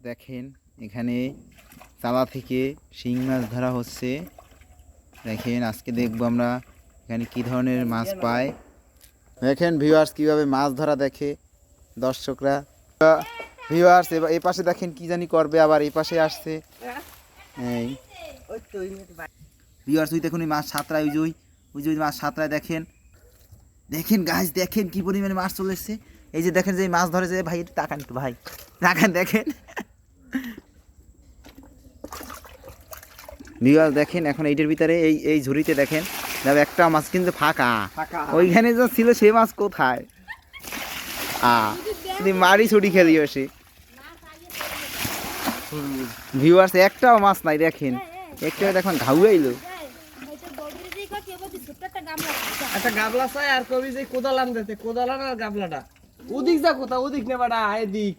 দেখেন এখানে চালা থেকে শিং মাছ ধরা হচ্ছে। দেখেন আজকে দেখবো আমরা এখানে কি ধরনের মাছ পাই। দেখেন ভিউয়ার্স কিভাবে মাছ ধরা দেখে দর্শকরা। ভিউয়ার্স এই পাশে দেখেন কি জানি করবে, আবার এই পাশে আসছে। এই ভিউয়ার্স ওই দেখুন মাছ সাঁতরায়, ওই যে মাছ সাঁতরায়। দেখেন দেখেন গাছ, দেখেন কি পরিমাণে মাছ চলে এসছে। এই যে দেখেন যে মাছ ধরেছে, ভাই একটু তাকান, একটু ভাই তাকান। দেখেন ভিউয়ার্স দেখেন এখন এইটার ভিতরে এই ঝুড়িতে দেখেন একটা মাছ কিন্তু ফাঁকা। ওইখানে যা ছিল সে মাছ কোথায়? মারি ছুটি খেলি সে। ভিউয়ার্স একটাও মাছ নাই। দেখেন একটা দেখুন ঘাউ আইলো একটা গাবলা চাই আর কবি যে কোদাল আনতে, কোদাল আনার গাবলাটা ওদিক যা কোথা ওদিক নেবাটা এদিক